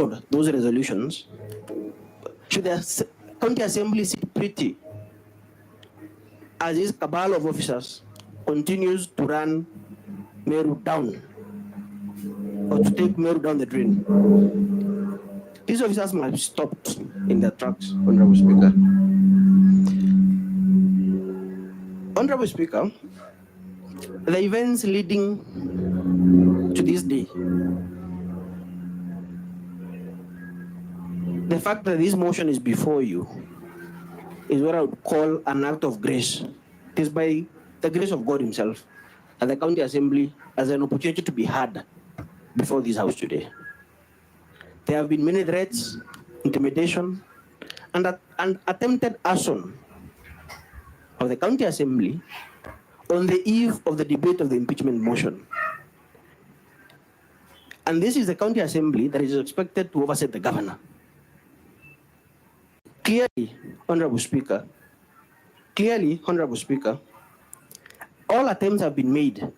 ignored those resolutions, should the county assembly sit pretty as this cabal of officers continues to run Meru down, or to take Meru down the drain? These officers must be stopped in their tracks, Honorable Speaker. Honorable Speaker, the events leading to this day, the fact that this motion is before you is what I would call an act of grace. It is by the grace of God himself that the County Assembly has an opportunity to be heard before this House today. There have been many threats, intimidation, and attempted arson of the County Assembly on the eve of the debate of the impeachment motion. And this is the County Assembly that is expected to oversee the governor. Clearly, Honorable Speaker, all attempts have been made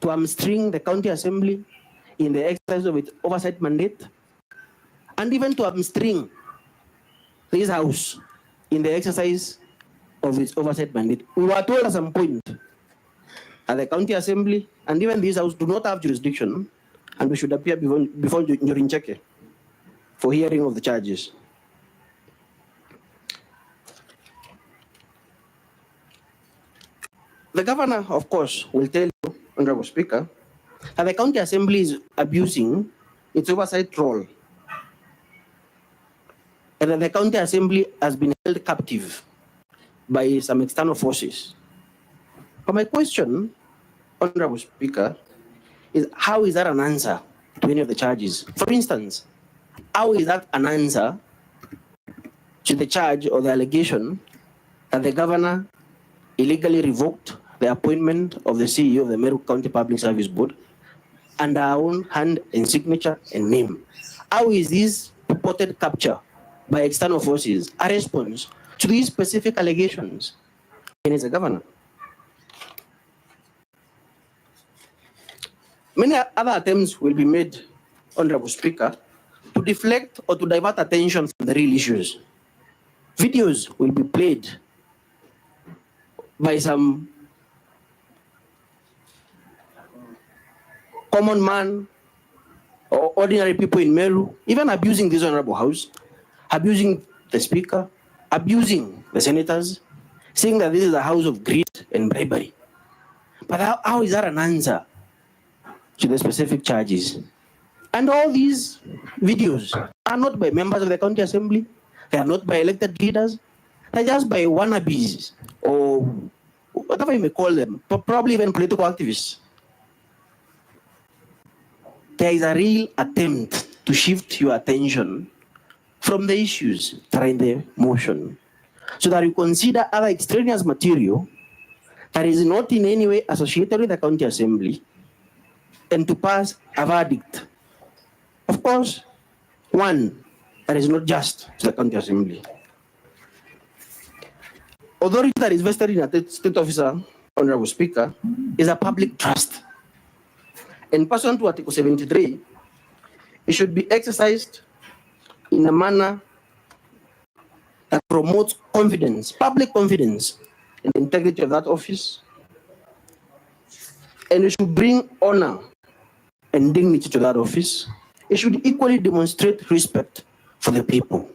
to hamstring the County Assembly in the exercise of its oversight mandate, and even to hamstring this House in the exercise of its oversight mandate. We were told at some point that the County Assembly and even this House do not have jurisdiction, and we should appear before Nyorincheke for hearing of the charges. The governor, of course, will tell you, Honorable Speaker, that the County Assembly is abusing its oversight role, and that the County Assembly has been held captive by some external forces. But my question, Honorable Speaker, is how is that an answer to any of the charges? For instance, how is that an answer to the charge or the allegation that the governor illegally revoked the appointment of the CEO of the Meru County Public Service Board under our own hand and signature and name? How is this purported capture by external forces a response to these specific allegations against the governor? Many other attempts will be made, Honorable Speaker, to deflect or to divert attention from the real issues. Videos will be played by some common man or ordinary people in Meru, even abusing this Honorable House, abusing the Speaker, abusing the senators, saying that this is a house of greed and bribery. But how is that an answer to the specific charges? And all these videos are not by members of the County Assembly, they are not by elected leaders, they're just by wannabes, or whatever you may call them, probably even political activists. There is a real attempt to shift your attention from the issues that are in the motion, so that you consider other extraneous material that is not in any way associated with the County Assembly, and to pass a verdict. Of course, one that is not just to the County Assembly. Authority that is vested in a state officer, Honorable Speaker, is a public trust. And pursuant to Article 73, it should be exercised in a manner that promotes confidence, public confidence, in the integrity of that office, and it should bring honor and dignity to that office. It should equally demonstrate respect for the people.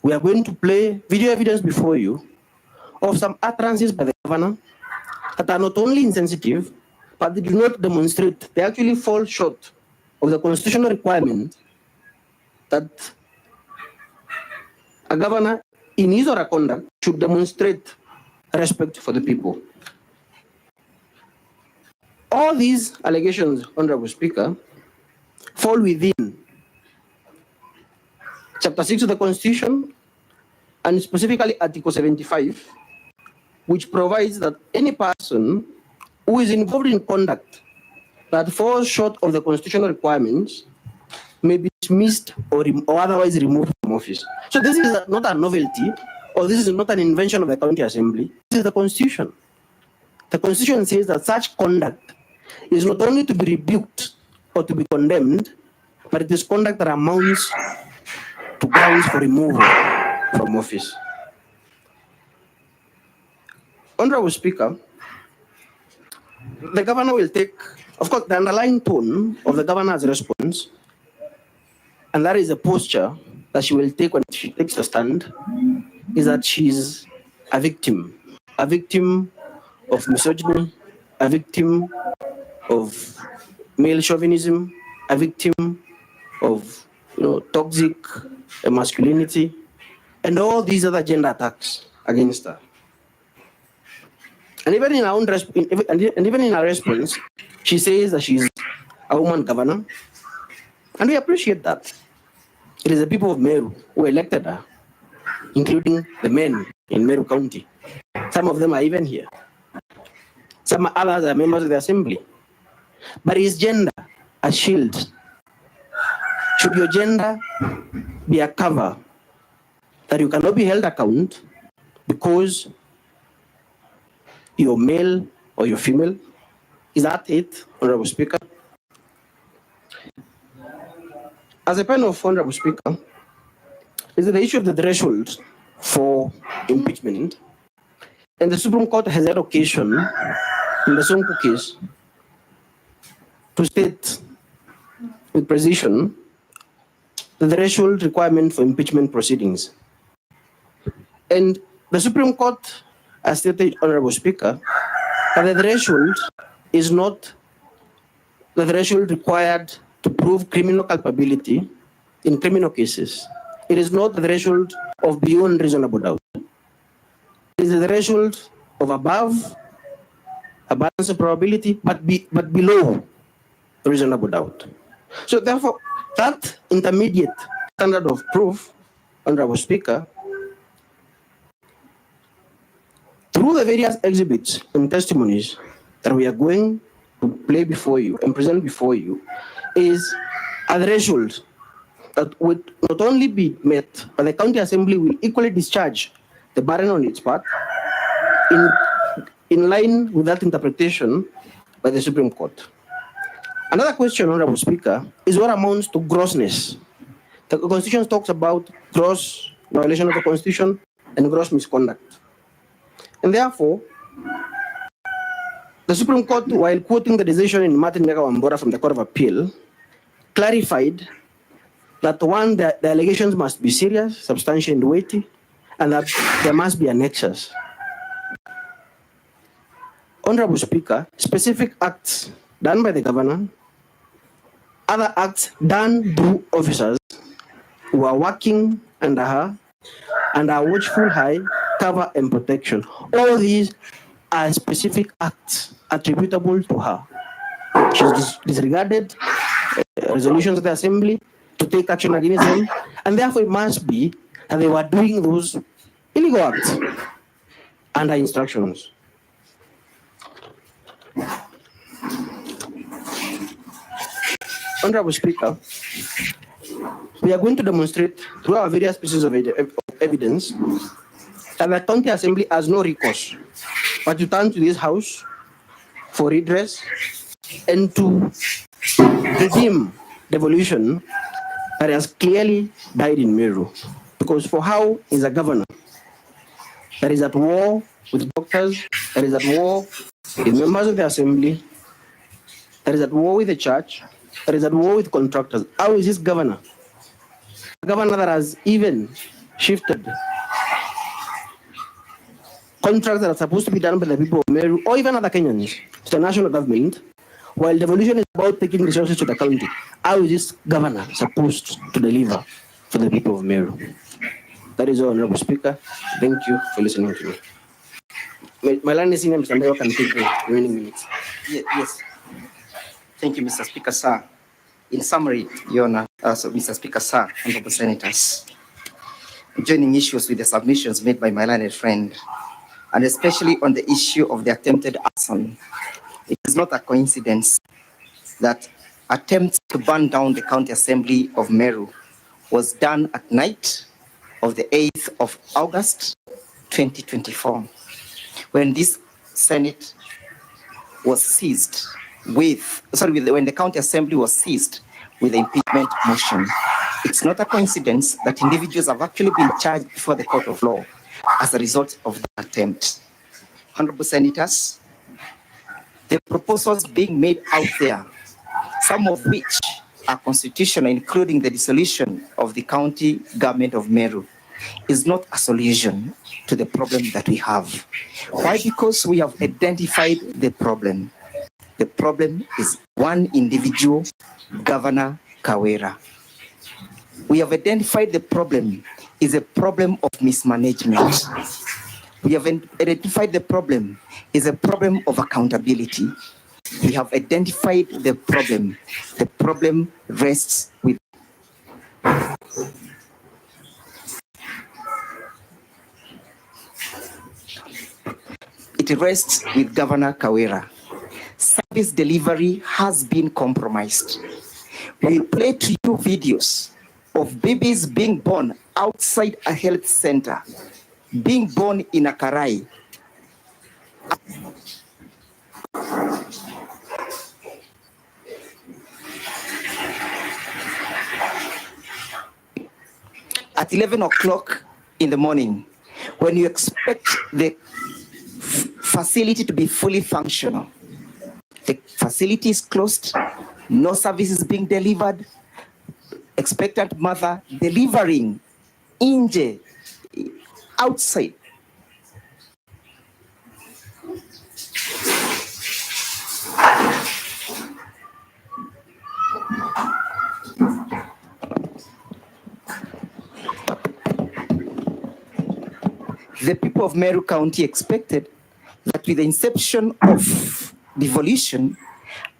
We are going to play video evidence before you of some utterances by the governor that are not only insensitive, but they do not demonstrate, they actually fall short of the constitutional requirement that a governor in his or her conduct should demonstrate respect for the people. All these allegations, Honorable Speaker, fall within Chapter 6 of the Constitution, and specifically Article 75, which provides that any person who is involved in conduct that falls short of the constitutional requirements may be dismissed or otherwise removed from office. So this is not a novelty, or this is not an invention of the County Assembly. This is the Constitution. The Constitution says that such conduct is not only to be rebuked or to be condemned, but it is conduct that amounts to grounds for removal from office. Honorable Speaker, the governor will take, of course, the underlying tone of the governor's response, and that is the posture that she will take when she takes a stand, is that she's a victim of misogyny, a victim of male chauvinism, a victim of toxic masculinity, and all these other gender attacks against her. And even in her own and even in her response, she says that she's a woman governor, and we appreciate that. It is the people of Meru who elected her, including the men in Meru County. Some of them are even here. Some others are members of the assembly. But is gender a shield? Should your gender be a cover that you cannot be held account because you're male or you're female? Is that it, Honorable Speaker? As a panel of Honorable Speaker, is the issue of the threshold for impeachment, and the Supreme Court has had occasion in the Sonko case to state with precision the threshold requirement for impeachment proceedings. And the Supreme Court has stated, Honorable Speaker, that the threshold is not the threshold required to prove criminal culpability in criminal cases. It is not the threshold of beyond reasonable doubt. It is the threshold of above a balance of probability, but below reasonable doubt. So therefore, that intermediate standard of proof, Honorable Speaker, through the various exhibits and testimonies that we are going to play before you and present before you, is a threshold that would not only be met, but the County Assembly will equally discharge the burden on its part in line with that interpretation by the Supreme Court. Another question, Honorable Speaker, is what amounts to grossness. The Constitution talks about gross violation of the Constitution and gross misconduct. And therefore, the Supreme Court, while quoting the decision in Martin Mega Wambora from the Court of Appeal, clarified that one, the allegations must be serious, substantial, and weighty, and that there must be a nexus. Honorable Speaker, specific acts done by the governor, other acts done through officers who are working under her and are watchful eye, cover, and protection. All these are specific acts attributable to her. She's disregarded resolutions of the Assembly to take action against them, and therefore it must be that they were doing those illegal acts under instructions. Honorable Speaker, we are going to demonstrate through our various pieces of evidence that the County Assembly has no recourse but to turn to this House for redress and to redeem devolution that has clearly died in Meru. Because for how is a governor that is at war with doctors, that is at war with members of the Assembly, that is at war with the church, that is at war with contractors? How is this governor? A governor that has even shifted contracts that are supposed to be done by the people of Meru or even other Kenyans to the national government, while devolution is about taking resources to the county. How is this governor supposed to deliver for the people of Meru? That is all, Honorable Speaker. Thank you for listening to me. My line is in, Mr. Mayor, can take the remaining minutes. Yes. Thank you, Mr. Speaker, sir. In summary, Your Honor, Mr. Speaker, sir, honorable senators, joining issues with the submissions made by my learned friend, and especially on the issue of the attempted arson. It is not a coincidence that attempts to burn down the County Assembly of Meru was done at night of the 8th of August, 2024, when this Senate was seized when the County Assembly was seized with the impeachment motion. It's not a coincidence that individuals have actually been charged before the court of law as a result of that attempt. Honorable Senators, the proposals being made out there, some of which are constitutional, including the dissolution of the county government of Meru, is not a solution to the problem that we have. Why? Because we have identified the problem. The problem is one individual, Governor Kawira. We have identified the problem is a problem of mismanagement. We have identified the problem is a problem of accountability. We have identified the problem. The problem rests with Governor Kawira. Service delivery has been compromised. We'll play to you videos of babies being born outside a health center, being born in a karai. At 11 o'clock in the morning, when you expect the facility to be fully functional, the facility is closed, no service is being delivered, expectant mother delivering inje outside. The people of Meru County expected that with the inception of devolution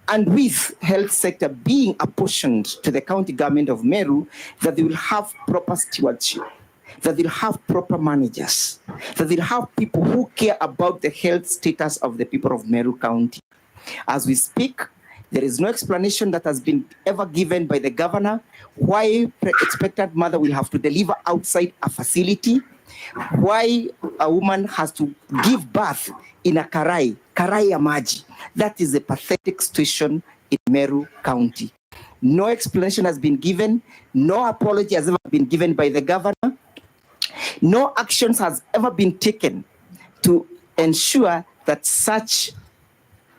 and with health sector being apportioned to the county government of Meru, that they will have proper stewardship, that they'll have proper managers, that they'll have people who care about the health status of the people of Meru County. As we speak, there is no explanation that has been ever given by the governor why expectant mother will have to deliver outside a facility, why a woman has to give birth in a karai ya maji. That is a pathetic situation in Meru County. No explanation has been given, no apology has ever been given by the governor, no actions has ever been taken to ensure that such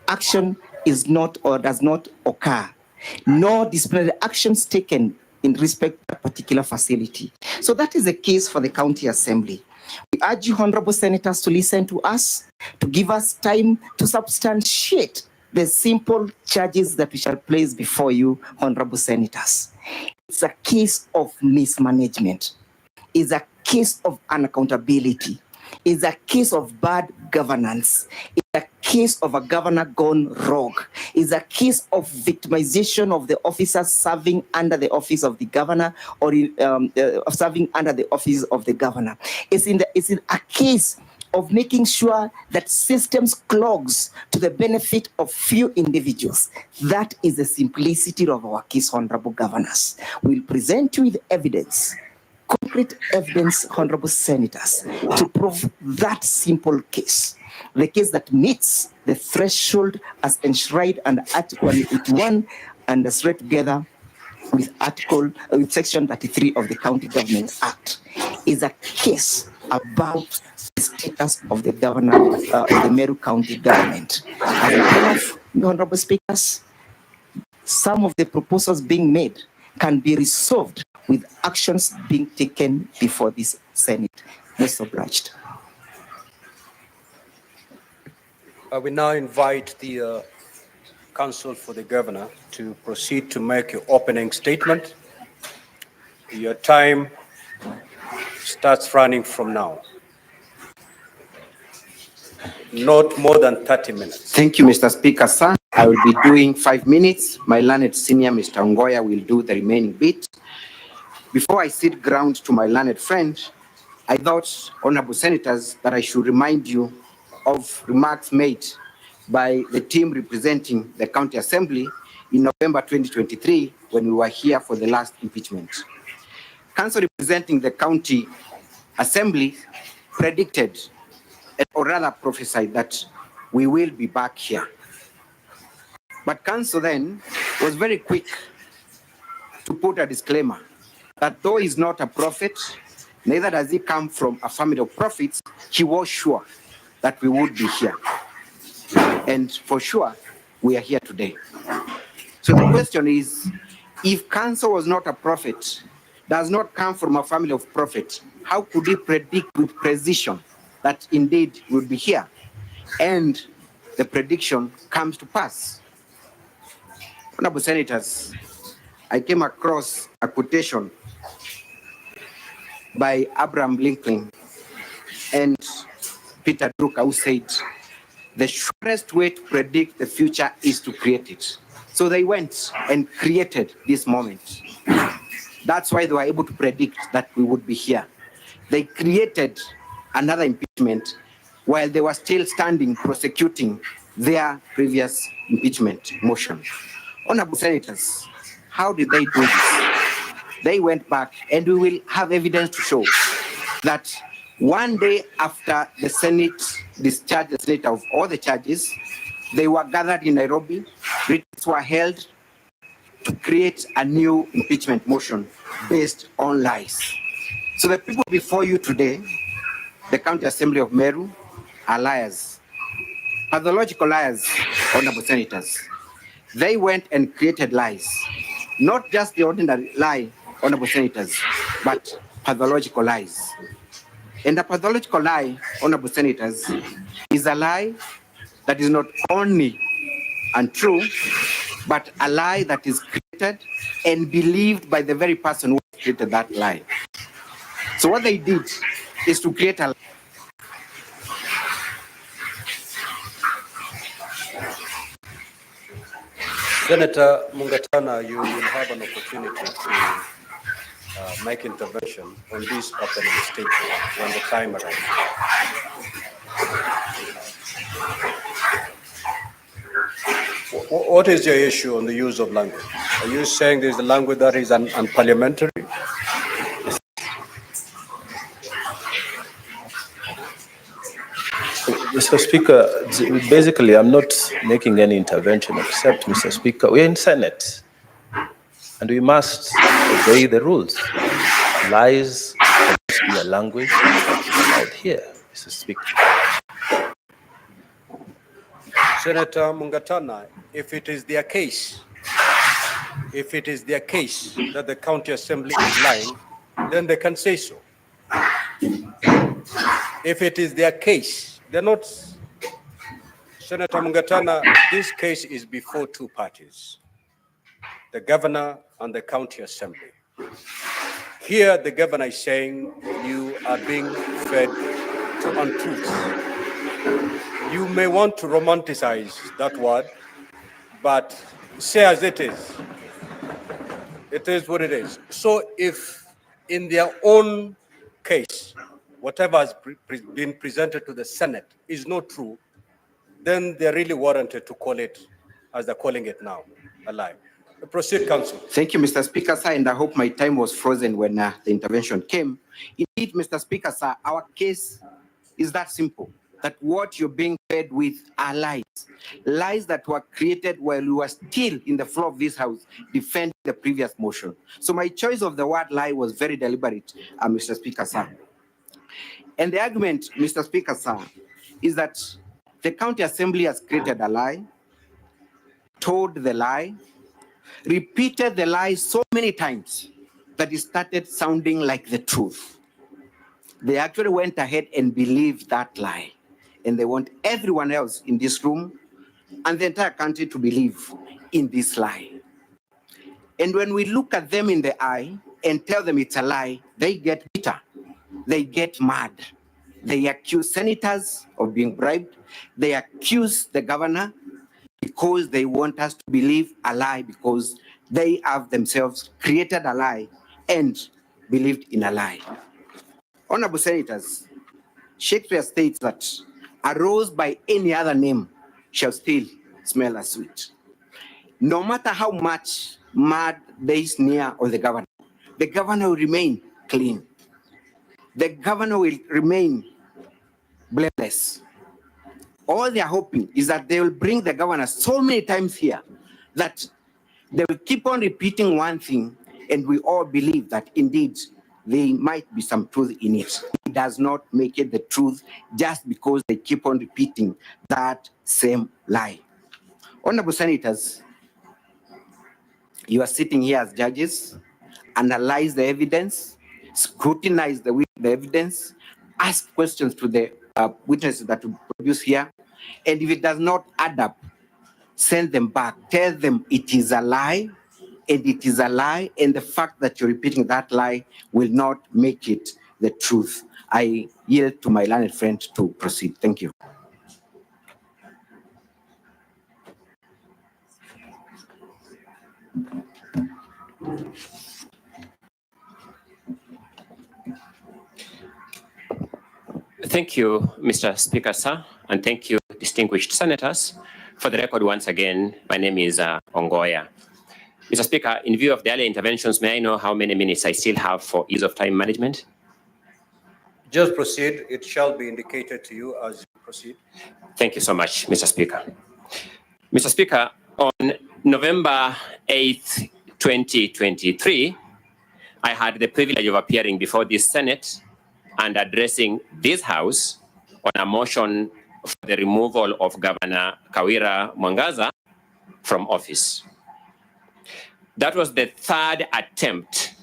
action is not or does not occur. No disciplinary actions taken in respect to a particular facility. So that is the case for the County Assembly. We urge you, Honorable Senators, to listen to us, to give us time to substantiate the simple charges that we shall place before you, Honorable Senators. It's a case of mismanagement. It's a case of unaccountability. It's a case of bad governance. It's a case of a governor gone rogue. It's a case of victimization of the officers serving under the office of the governor or serving under the office of the governor. It's in a case of making sure that systems clogs to the benefit of few individuals. That is the simplicity of our case, Honorable Governors. We'll present you with evidence, concrete evidence, Honorable Senators, to prove that simple case. The case that meets the threshold as enshrined under Article 181 and as read together with Section 33 of the County Government Act is a case about the status of the governor of the Meru County government. As a proof, Honorable Speakers, some of the proposals being made can be resolved with actions being taken before this Senate. Most obliged. We now invite the Counsel for the Governor to proceed to make your opening statement. Your time starts running from now. Not more than 30 minutes. Thank you, Mr. Speaker, sir. I will be doing 5 minutes. My learned senior, Mr. Ngoya, will do the remaining bit. Before I cede ground to my learned friend, I thought, Honorable Senators, that I should remind you of remarks made by the team representing the County Assembly in November 2023 when we were here for the last impeachment. Council representing the County Assembly predicted, or rather prophesied, that we will be back here. But Council then was very quick to put a disclaimer that though he's not a prophet, neither does he come from a family of prophets, he was sure that we would be here. And for sure, we are here today. So the question is, if cancer was not a prophet, does not come from a family of prophets, how could he predict with precision that indeed we'll be here? And the prediction comes to pass. Honorable Senators, I came across a quotation by Abraham Lincoln and Peter Drucker, who said, the surest way to predict the future is to create it. So they went and created this moment. That's why they were able to predict that we would be here. They created another impeachment while they were still standing prosecuting their previous impeachment motion. Honorable Senators, how did they do this? They went back, and we will have evidence to show that one day after the Senate discharged the Senate of all the charges, they were gathered in Nairobi, meetings were held to create a new impeachment motion based on lies. So the people before you today, the County Assembly of Meru, are liars, pathological liars, Honorable Senators. They went and created lies, not just the ordinary lie, Honorable Senators, but pathological lies. And a pathological lie, Honorable Senators, is a lie that is not only untrue, but a lie that is created and believed by the very person who created that lie. So what they did is to create a lie. Senator Mungatana, you will have an opportunity to make intervention on this opening statement when the time arrives. What is your issue on the use of language? Are you saying there's a language that is unparliamentary? Mr. Speaker, basically, I'm not making any intervention except, Mr. Speaker, we're in Senate and we must obey the rules. Lies cannot be a language out here, Mr. Speaker. Senator Mungatana, if it is their case that the County Assembly is lying, then they can say so. If it is their case, they're not. Senator Mungatana, this case is before two parties, the governor and the County Assembly. Here, the governor is saying you are being fed to untruths. You may want to romanticize that word, but say as it is. It is what it is. So if in their own case, whatever has been presented to the Senate is not true, then they're really warranted to call it, as they're calling it now, a lie. Proceed, Counsel. Thank you, Mr. Speaker, sir, and I hope my time was frozen when the intervention came. Indeed, Mr. Speaker, sir, our case is that simple, that what you're being fed with are lies. Lies that were created while we were still in the floor of this house defending the previous motion. So my choice of the word lie was very deliberate, Mr. Speaker, sir. And the argument, Mr. Speaker, sir, is that the County Assembly has created a lie, told the lie, repeated the lie so many times that it started sounding like the truth. They actually went ahead and believed that lie. And they want everyone else in this room and the entire country to believe in this lie. And when we look at them in the eye and tell them it's a lie, they get bitter. They get mad. They accuse senators of being bribed. They accuse the governor because they want us to believe a lie, because they have themselves created a lie and believed in a lie. Honorable Senators, Shakespeare states that a rose by any other name shall still smell as sweet. No matter how much mud they sneer on the governor will remain clean. The governor will remain blameless. All they are hoping is that they will bring the governor so many times here that they will keep on repeating one thing and we all believe that indeed there might be some truth in it. It does not make it the truth just because they keep on repeating that same lie. Honorable Senators, you are sitting here as judges, analyze the evidence, scrutinize the evidence, ask questions to the witnesses that we produce here, and if it does not add up, send them back. Tell them it is a lie, and it is a lie, and the fact that you're repeating that lie will not make it the truth. I yield to my learned friend to proceed. Thank you. Thank you, Mr. Speaker, sir, and thank you, distinguished senators. For the record, once again, my name is Ongoya. Mr. Speaker, in view of the earlier interventions, may I know how many minutes I still have for ease of time management? Just proceed. It shall be indicated to you as you proceed. Thank you so much, Mr. Speaker. Mr. Speaker, on November 8th, 2023, I had the privilege of appearing before this Senate and addressing this House on a motion for the removal of Governor Kawira Mwangaza from office. That was the third attempt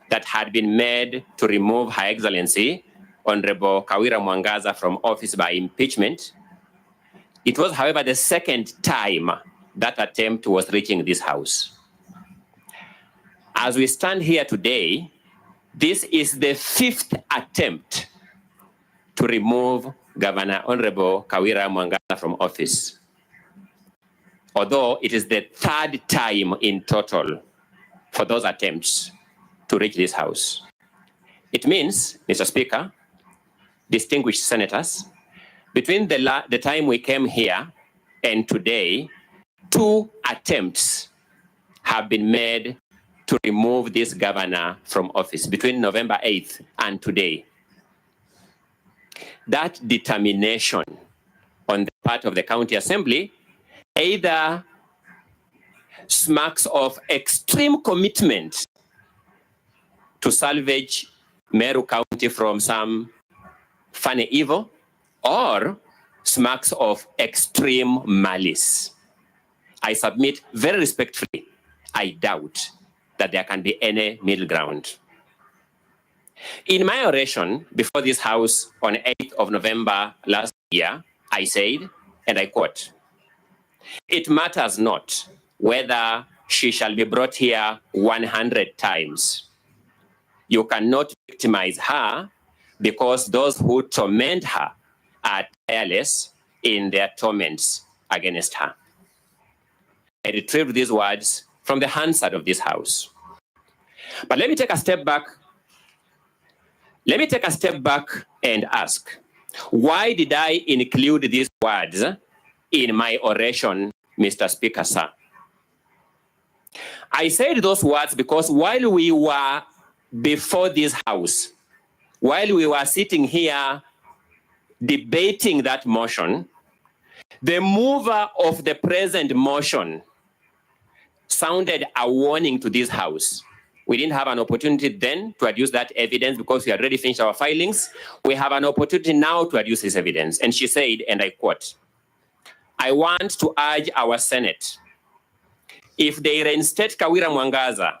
that had been made to remove Her Excellency Honorable Kawira Mwangaza from office by impeachment. It was, however, the second time that attempt was reaching this House. As we stand here today, this is the fifth attempt to remove Governor Honorable Kawira Mwangaza from office, although it is the third time in total for those attempts to reach this House. It means, Mr. Speaker, distinguished senators, between the time we came here and today, 2 attempts have been made to remove this governor from office between November 8th and today. That determination on the part of the County Assembly either smacks of extreme commitment to salvage Meru County from some funny evil, or smacks of extreme malice. I submit very respectfully, I doubt that there can be any middle ground. In my oration before this House on 8th of November last year, I said, and I quote, "It matters not whether she shall be brought here 100 times. You cannot victimize her because those who torment her are tireless in their torments against her." I retrieved these words from the Hansard of this House. But let me take a step back. Let me take a step back and ask, why did I include these words in my oration, Mr. Speaker, sir? I said those words because while we were before this House, while we were sitting here debating that motion, the mover of the present motion sounded a warning to this House. We didn't have an opportunity then to adduce that evidence because we had already finished our filings. We have an opportunity now to adduce this evidence. And she said, and I quote, "I want to urge our Senate, if they reinstate Kawira Mwangaza,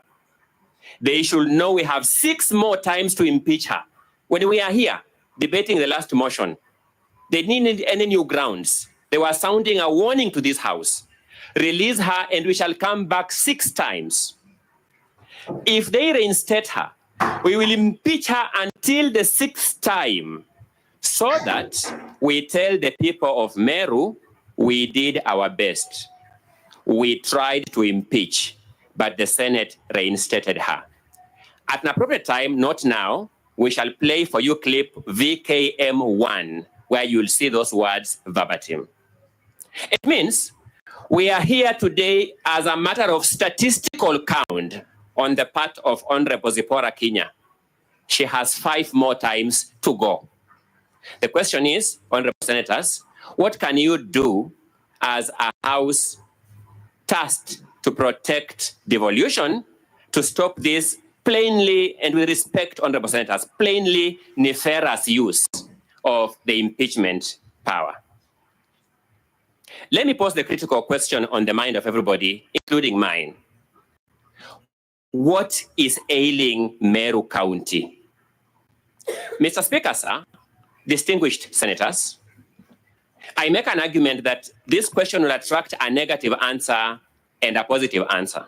they should know we have 6 more times to impeach her." When we are here debating the last motion, they didn't need any new grounds. They were sounding a warning to this House. Release her and we shall come back 6 times. If they reinstate her, we will impeach her until the 6th time, so that we tell the people of Meru, we did our best. We tried to impeach, but the Senate reinstated her. At an appropriate time, not now, we shall play for you clip VKM1, where you'll see those words verbatim. It means we are here today as a matter of statistical count on the part of Honorable Zipporah Kinya. She has 5 more times to go. The question is, Honorable Senators, what can you do as a House tasked to protect devolution, to stop this plainly, and with respect, honorable senators, plainly nefarious use of the impeachment power. Let me pose the critical question on the mind of everybody, including mine. What is ailing Meru County? Mr. Speaker, sir, distinguished senators, I make an argument that this question will attract a negative answer and a positive answer.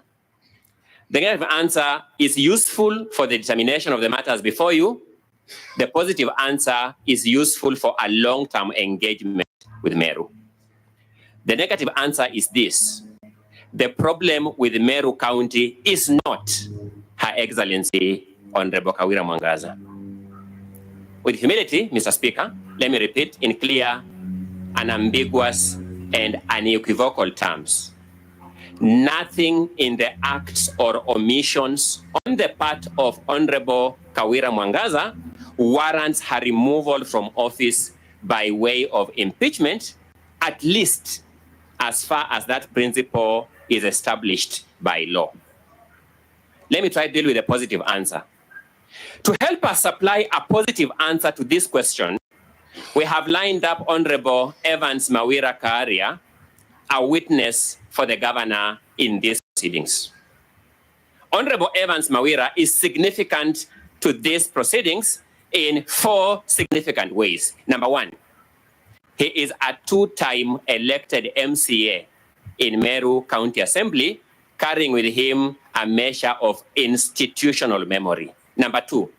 The negative answer is useful for the determination of the matters before you. The positive answer is useful for a long-term engagement with Meru. The negative answer is this: the problem with Meru County is not Her Excellency Honorable Kawira Mwangaza. With humility, Mr. Speaker, let me repeat in clear, unambiguous, and unequivocal terms. Nothing in the acts or omissions on the part of Honorable Kawira Mwangaza warrants her removal from office by way of impeachment, at least as far as that principle is established by law. Let me try to deal with a positive answer. To help us supply a positive answer to this question, we have lined up Honorable Evans Mawira Kawira, a witness for the governor in these proceedings. Honorable Evans Mawira is significant to these proceedings in 4 significant ways. Number 1, he is a 2-time elected MCA in Meru County Assembly, carrying with him a measure of institutional memory. Number 2,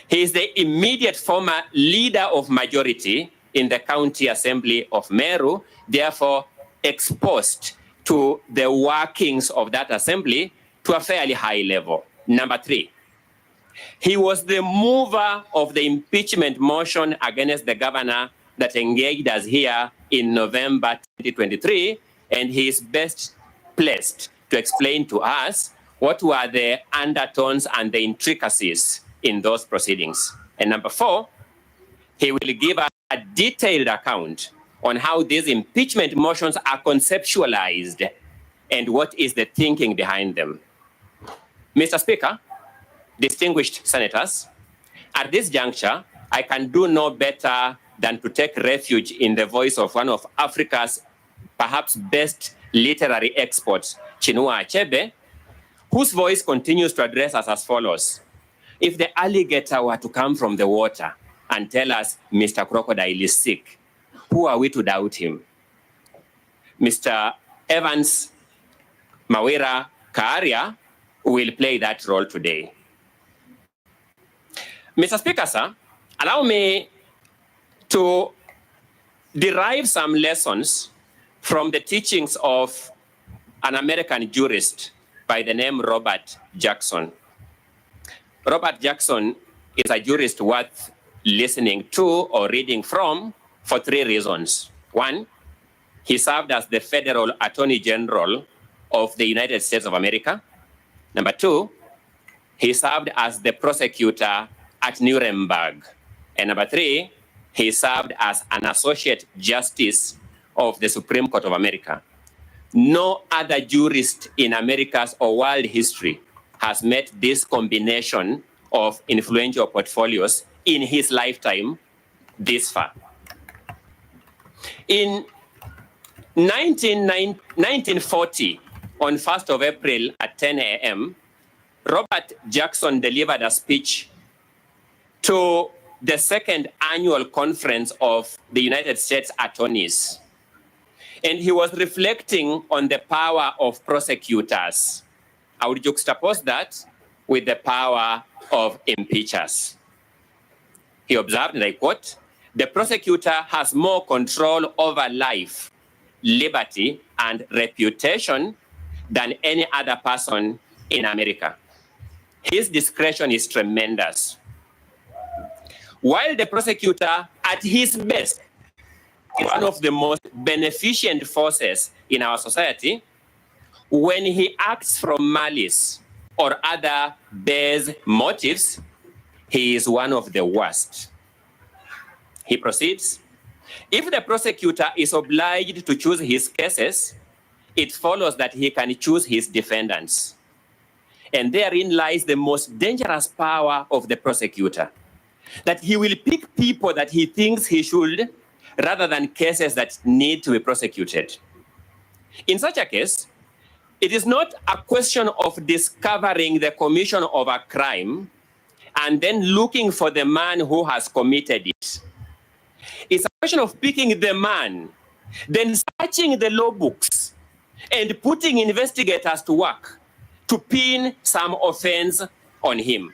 he is the immediate former leader of majority in the County Assembly of Meru, therefore exposed to the workings of that assembly to a fairly high level. Number 3, he was the mover of the impeachment motion against the governor that engaged us here in November 2023, and he is best placed to explain to us what were the undertones and the intricacies in those proceedings. And number 4, he will give us a detailed account on how these impeachment motions are conceptualized and what is the thinking behind them. Mr. Speaker, distinguished senators, at this juncture, I can do no better than to take refuge in the voice of one of Africa's perhaps best literary experts, Chinua Achebe, whose voice continues to address us as follows: if the alligator were to come from the water and tell us Mr. Crocodile is sick, who are we to doubt him? Mr. Evans Mawira Kawira will play that role today. Mr. Speaker, sir, allow me to derive some lessons from the teachings of an American jurist by the name Robert Jackson. Robert Jackson is a jurist worth listening to or reading from for 3 reasons. 1, he served as the Federal Attorney General of the United States of America. Number 2, he served as the prosecutor at Nuremberg. And number 3, he served as an Associate Justice of the Supreme Court of America. No other jurist in America's or world history has met this combination of influential portfolios in his lifetime this far. In 1940, on 1st of April at 10 a.m., Robert Jackson delivered a speech to the 2nd annual conference of the United States Attorneys. And he was reflecting on the power of prosecutors. I would juxtapose that with the power of impeachers. He observed, and I quote, "The prosecutor has more control over life, liberty, and reputation than any other person in America. His discretion is tremendous. While the prosecutor, at his best, is one of the most beneficent forces in our society, when he acts from malice or other base motives, he is one of the worst." He proceeds, "If the prosecutor is obliged to choose his cases, it follows that he can choose his defendants. And therein lies the most dangerous power of the prosecutor, that he will pick people that he thinks he should, rather than cases that need to be prosecuted. In such a case, it is not a question of discovering the commission of a crime and then looking for the man who has committed it. It's a question of picking the man, then searching the law books and putting investigators to work to pin some offense on him.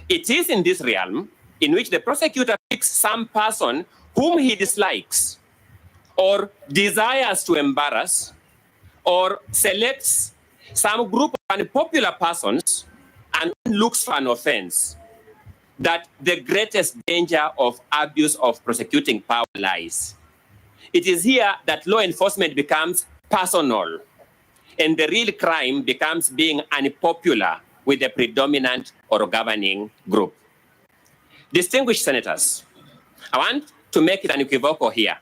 It is in this realm in which the prosecutor picks some person whom he dislikes or desires to embarrass, or selects some group of unpopular persons and looks for an offense, that the greatest danger of abuse of prosecuting power lies. It is here that law enforcement becomes personal, and the real crime becomes being unpopular with the predominant or governing group. Distinguished senators, I want to make it unequivocal here.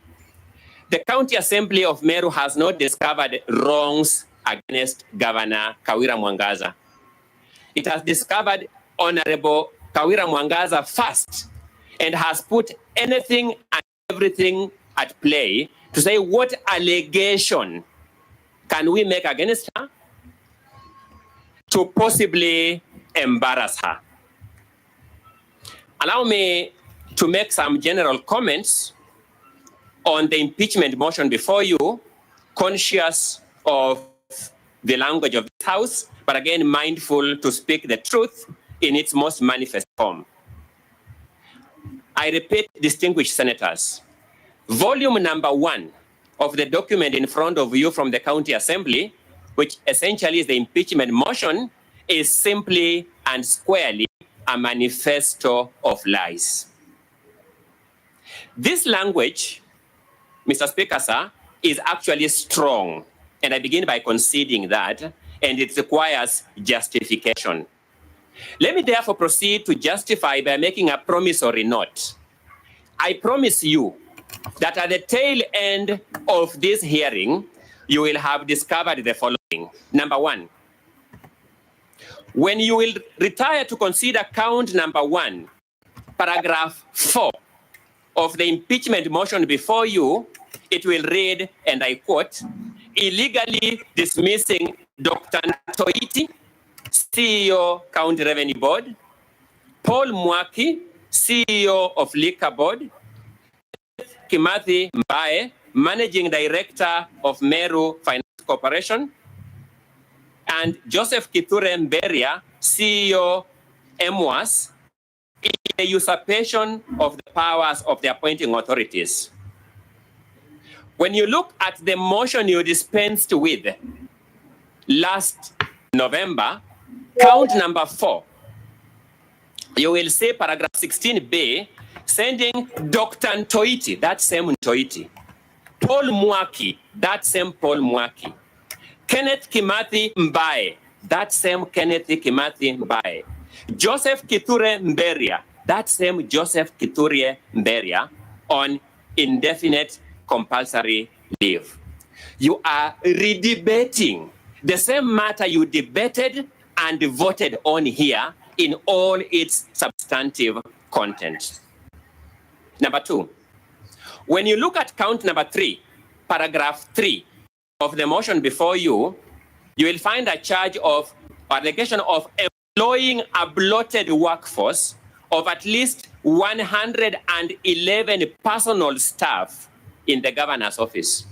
The County Assembly of Meru has not discovered wrongs against Governor Kawira Mwangaza. It has discovered Honorable Kawira Mwangaza first, and has put anything and everything at play to say what allegation can we make against her to possibly embarrass her. Allow me to make some general comments on the impeachment motion before you, conscious of the language of this House, but again mindful to speak the truth in its most manifest form. I repeat, distinguished senators, volume number 1 of the document in front of you from the County Assembly, which essentially is the impeachment motion, is simply and squarely a manifesto of lies. This language, Mr. Speaker, sir, is actually strong, and I begin by conceding that, and it requires justification. Let me therefore proceed to justify by making a promissory note. I promise you that at the tail end of this hearing, you will have discovered the following. Number 1, when you will retire to consider count number 1, paragraph 4 of the impeachment motion before you, it will read, and I quote, illegally dismissing Dr. Toiti, CEO, County Revenue Board, Paul Mwaki, CEO of Liquor Board, Kimathi Mbae, Managing Director of Meru Finance Corporation, and Joseph Kithure Mberia, CEO, MWAS, in the usurpation of the powers of the appointing authorities. When you look at the motion you dispensed with last November, count number 4, you will see paragraph 16B, sending Dr. Ntoiti, that same Ntoiti, Paul Mwaki, that same Paul Mwaki, Kenneth Kimathi Mbae, that same Kenneth Kimathi Mbae, Joseph Kithure Mberia, that same Joseph Kithure Mberia, on indefinite compulsory leave. You are redebating the same matter you debated and voted on here in all its substantive content. Number 2, when you look at count number 3, paragraph 3 of the motion before you, you will find a charge of allegation of employing a bloated workforce of at least 111 personal staff in the governor's office.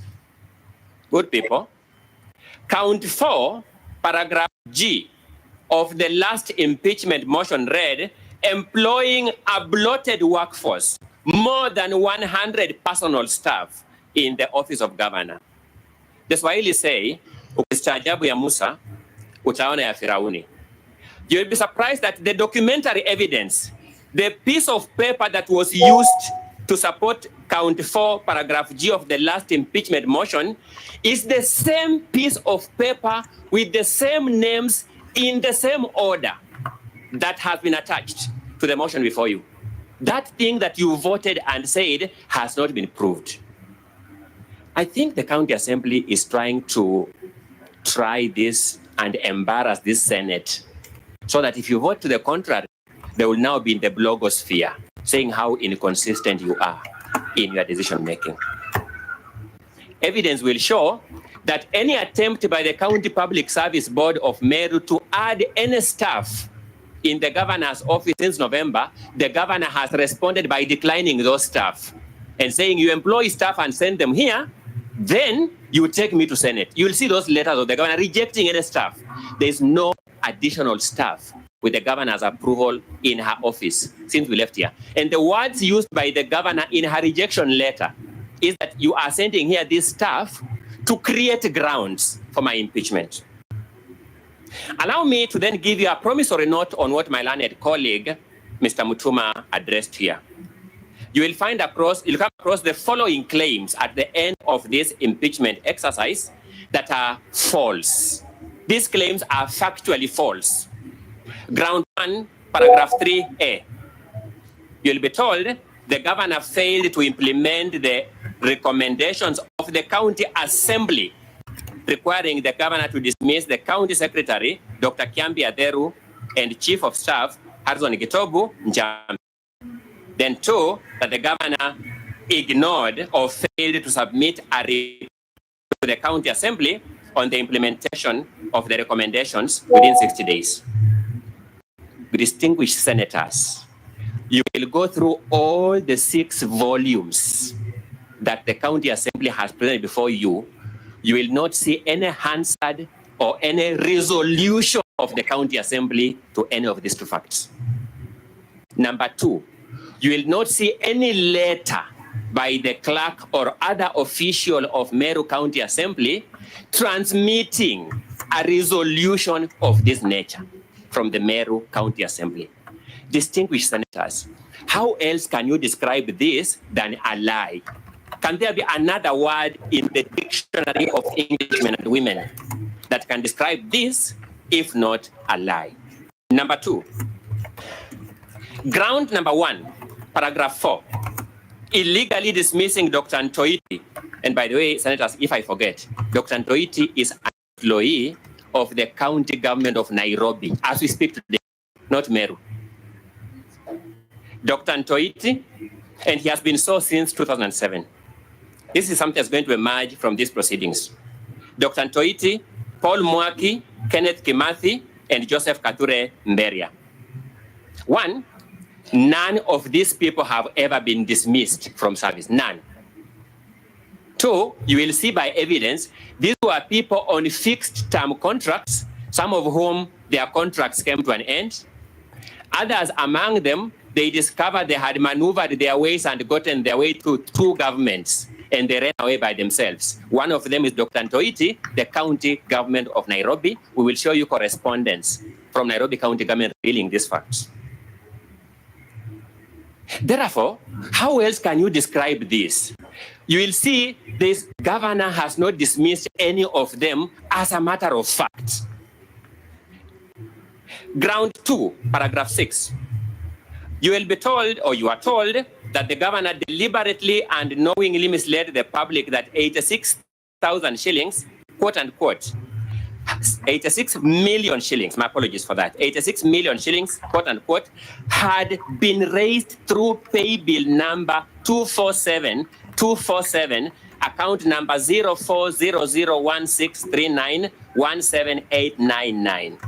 Good people. Count 4, paragraph G of the last impeachment motion read, employing a bloated workforce, more than 100 personal staff in the office of governor. The Swahili say, ukistaajabu ya Musa, utaona ya Firauni. You'll be surprised that the documentary evidence, the piece of paper that was used to support count 4, paragraph G of the last impeachment motion, is the same piece of paper with the same names in the same order that has been attached to the motion before you. That thing that you voted and said has not been proved. I think the County Assembly is trying to try this and embarrass this Senate, so that if you vote to the contrary, they will now be in the blogosphere saying how inconsistent you are in your decision making. Evidence will show that any attempt by the County Public Service Board of Meru to add any staff in the governor's office since November, the governor has responded by declining those staff and saying, you employ staff and send them here, then you take me to Senate. You'll see those letters of the governor rejecting any staff. There's no additional staff with the governor's approval in her office since we left here. And the words used by the governor in her rejection letter is that you are sending here this staff to create grounds for my impeachment. Allow me to then give you a promissory note on what my learned colleague, Mr. Mutuma, addressed here. You'll come across the following claims at the end of this impeachment exercise that are false. These claims are factually false. Ground 1, paragraph 3A. You'll be told the governor failed to implement the recommendations of the county assembly, requiring the governor to dismiss the county secretary, Dr. Kiambi Aderu, and chief of staff, Harrison Gitobu Njambi. Then 2, that the governor ignored or failed to submit a report to the county assembly on the implementation of the recommendations within 60 days. Distinguished senators, you will go through all the 6 volumes that the county assembly has presented before you. You will not see any Hansard or any resolution of the county assembly to any of these 2 facts. Number 2, you will not see any letter by the clerk or other official of Meru County Assembly transmitting a resolution of this nature from the Meru County Assembly. Distinguished senators, how else can you describe this than a lie? Can there be another word in the dictionary of Englishmen and women that can describe this, if not a lie? Number 2, ground number 1, paragraph 4, illegally dismissing Dr. Ntoiti. And by the way, senators, if I forget, Dr. Ntoiti is an employee of the county government of Nairobi, as we speak today, not Meru. Dr. Ntoiti, and he has been so since 2007. This is something that's going to emerge from these proceedings. Dr. Ntoiti, Paul Mwaki, Kenneth Kimathi, and Joseph Kature Mberia. 1, none of these people have ever been dismissed from service, none. 2, you will see by evidence, these were people on fixed term contracts, some of whom their contracts came to an end. Others among them, they discovered they had maneuvered their ways and gotten their way to 2 governments, and they ran away by themselves. One of them is Dr. Ntoiti, the county government of Nairobi. We will show you correspondence from Nairobi County government revealing these facts. Therefore, how else can you describe this? You will see this governor has not dismissed any of them as a matter of fact. Ground 2, paragraph 6. You will be told, or you are told, that the governor deliberately and knowingly misled the public that 86,000 shillings, quote unquote, 86 million shillings, my apologies for that, 86 million shillings, quote unquote, had been raised through pay bill number 247, account number 04001639178999.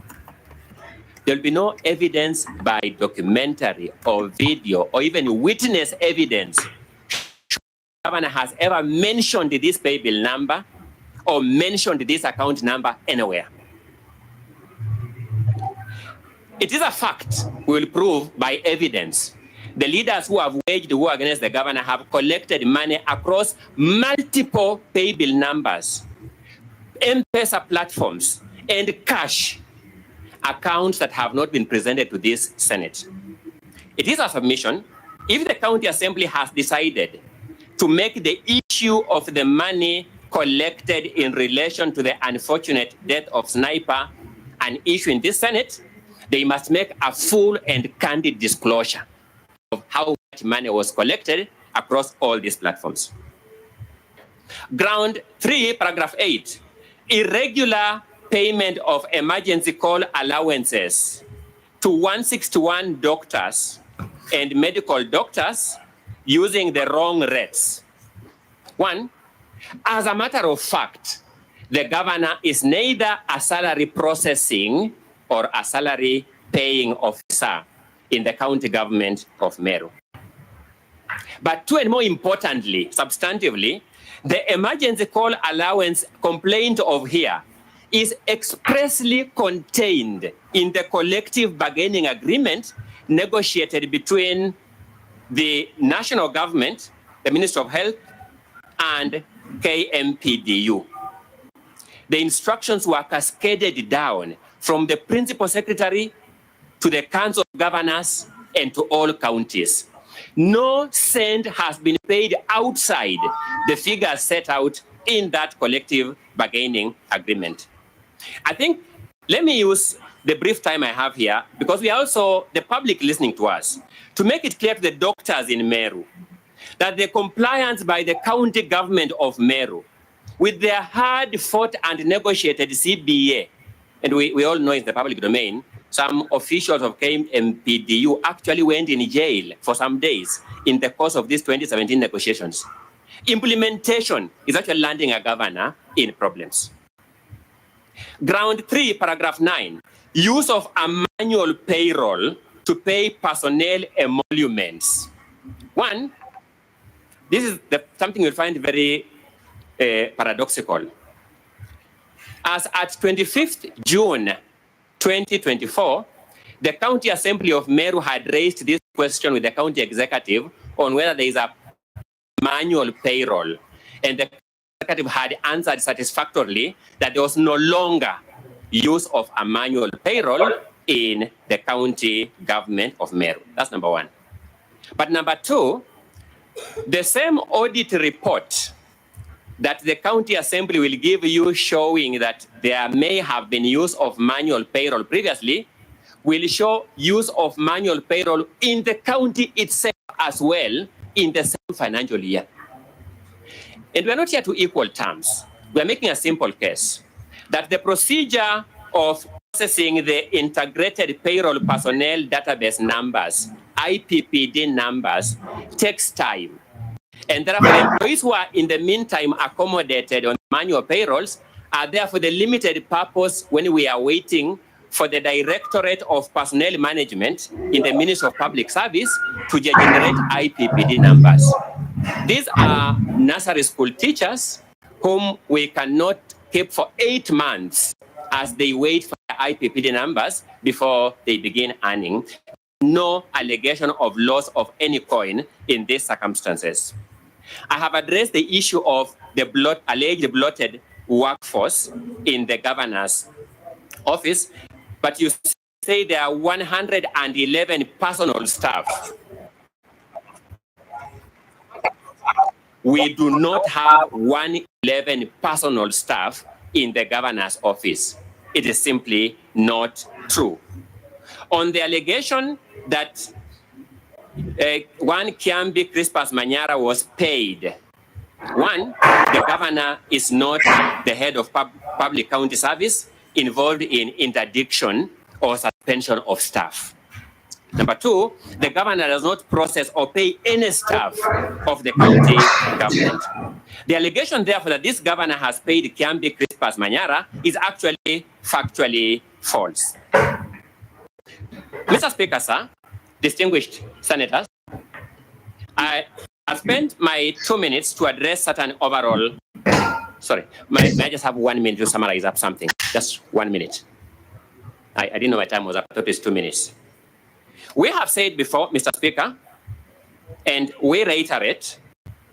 There'll be no evidence by documentary or video or even witness evidence the governor has ever mentioned this pay bill number or mentioned this account number anywhere. It is a fact we will prove by evidence. The leaders who have waged war against the governor have collected money across multiple pay bill numbers, M-Pesa platforms, and cash accounts that have not been presented to this Senate. It is a submission. If the county assembly has decided to make the issue of the money collected in relation to the unfortunate death of Sniper an issue in this Senate, they must make a full and candid disclosure of how much money was collected across all these platforms. Ground 3, paragraph 8, irregular payment of emergency call allowances to 161 doctors and medical doctors using the wrong rates. One, as a matter of fact, the governor is neither a salary processing or a salary paying officer in the county government of Meru. But two, and more importantly, substantively, the emergency call allowance complaint of here is expressly contained in the collective bargaining agreement negotiated between the national government, the Ministry of Health, and KMPDU. The instructions were cascaded down from the principal secretary to the council of governors and to all counties. No cent has been paid outside the figures set out in that collective bargaining agreement. I think, let me use the brief time I have here, because we are also the public listening to us, to make it clear to the doctors in Meru that the compliance by the county government of Meru with their hard-fought and negotiated CBA, and we all know in the public domain, some officials of KMPDU actually went in jail for some days in the course of these 2017 negotiations. Implementation is actually landing a governor in problems. Ground 3, paragraph 9, use of a manual payroll to pay personnel emoluments. One, this is something you'll find very paradoxical. As at 25th June 2024, the County Assembly of Meru had raised this question with the county executive on whether there is a manual payroll, and the executive had answered satisfactorily that there was no longer use of a manual payroll in the county government of Meru. That's number one. But number two, the same audit report that the county assembly will give you showing that there may have been use of manual payroll previously will show use of manual payroll in the county itself as well in the same financial year. And we're not here to equal terms. We're making a simple case that the procedure of processing the integrated payroll personnel database numbers, IPPD numbers, takes time. And therefore, employees who are in the meantime accommodated on manual payrolls are there for the limited purpose when we are waiting for the Directorate of Personnel Management in the Ministry of Public Service to generate IPPD numbers. These are nursery school teachers whom we cannot keep for 8 months as they wait for the IPPD numbers before they begin earning. No allegation of loss of any coin in these circumstances. I have addressed the issue of the alleged bloated workforce in the governor's office, but you say there are 111 personal staff. We do not have 111 personal staff in the governor's office. It is simply not true. On the allegation that one Kiambi Crispus Manyara was paid. One, the governor is not the head of public county service involved in interdiction or suspension of staff. Number two, the governor does not process or pay any staff of the county government. The allegation, therefore, that this governor has paid Kiambi Crispus Manyara is actually factually false. Mr. Speaker, sir, distinguished senators, I spent my 2 minutes to address certain overall, may I just have 1 minute to summarize up something? Just 1 minute. I didn't know my time was up, I thought it was 2 minutes. We have said before, Mr. Speaker, and we reiterate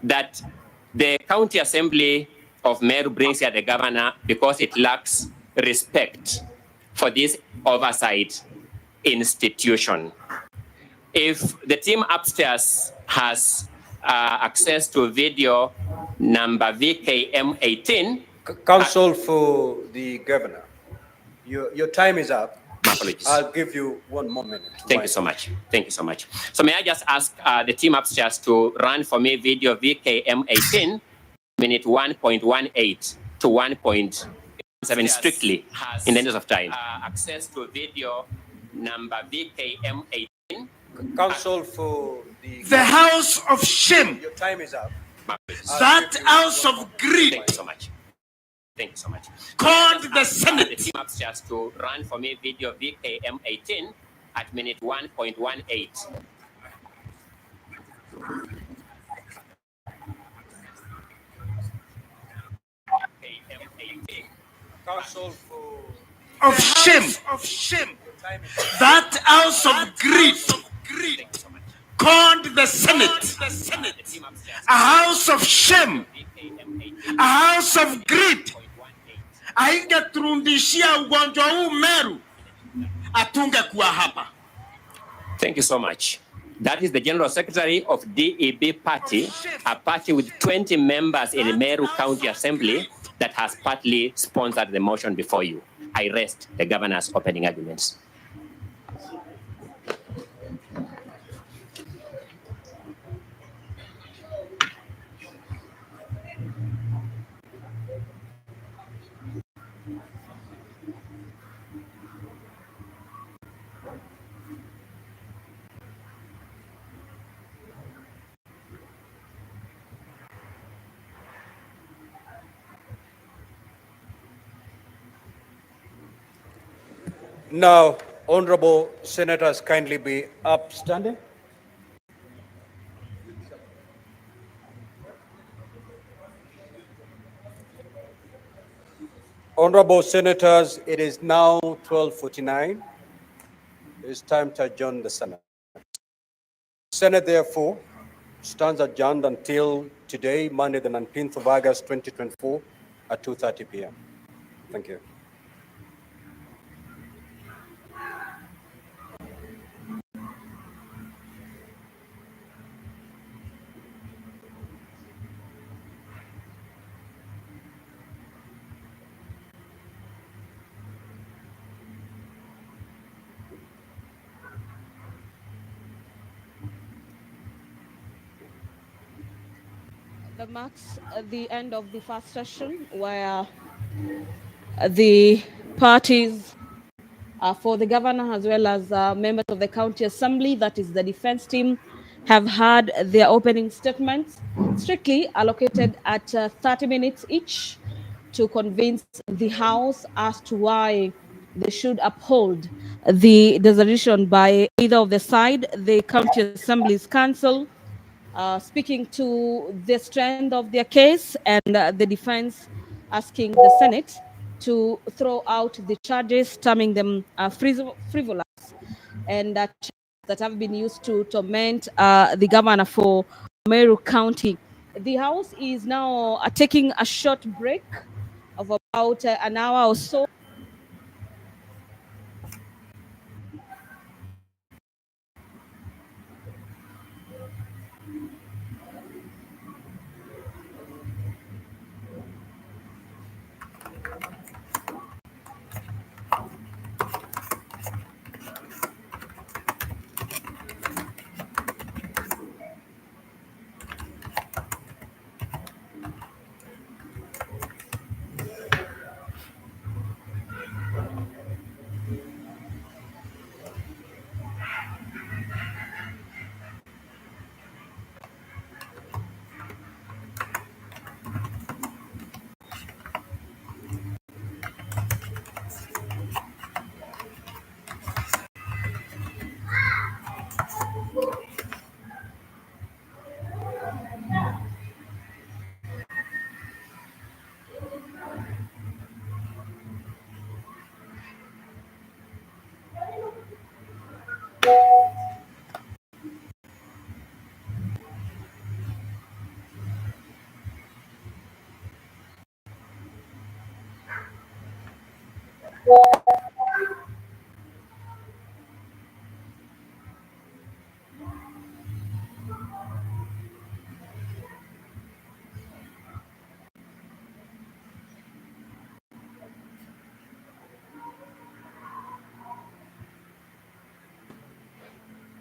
that the County Assembly of Meru brings here the governor because it lacks respect for this oversight institution. If the team upstairs has access to video number VKM18. Counsel for the governor, your time is up. My apologies. I'll give you 1 more minute. Thank you so much. Thank you so much. So may I just ask the team upstairs to run for me video VKM18, minute 1.18 to 1. 7 strictly in the interest of time. Access to video number VKM18. Counsel for The house of shame, your time is up. that house of greed, Thank you so much. Thank you so much. called the The Senate. team upstairs to run for me video VKM18 at minute 1.18. Counsel for Of shame, that house of greed, Thank you so much. called the Senate. The team upstairs A house of shame, VKM18 a house of greed. 1.18. Haingeturudishia ugonjwa huu Meru, hatungekuwa hapa. Thank you so much. That is the General Secretary of DEB Party, a party with 20 members in the Meru County Assembly that has partly sponsored the motion before you. I rest the governor's opening arguments. now, honorable senators, kindly be upstanding. Honorable senators, it is now 12:49. It's time to adjourn the Senate. Senate, therefore, stands adjourned until today, Monday, the 19th of August, 2024, at 2:30 p.m. Thank you. That marks the end of the first session, where the parties for the governor as well as members of the county assembly, that is the defense team, have had their opening statements, strictly allocated at 30 minutes each, to convince the House as to why they should uphold the decision by either of the side. The county assembly's council speaking to the strength of their case, and the defense asking the Senate to throw out the charges, terming them frivolous, and that have been used to torment the governor for Meru County. The House is now taking a short break of about an hour or so.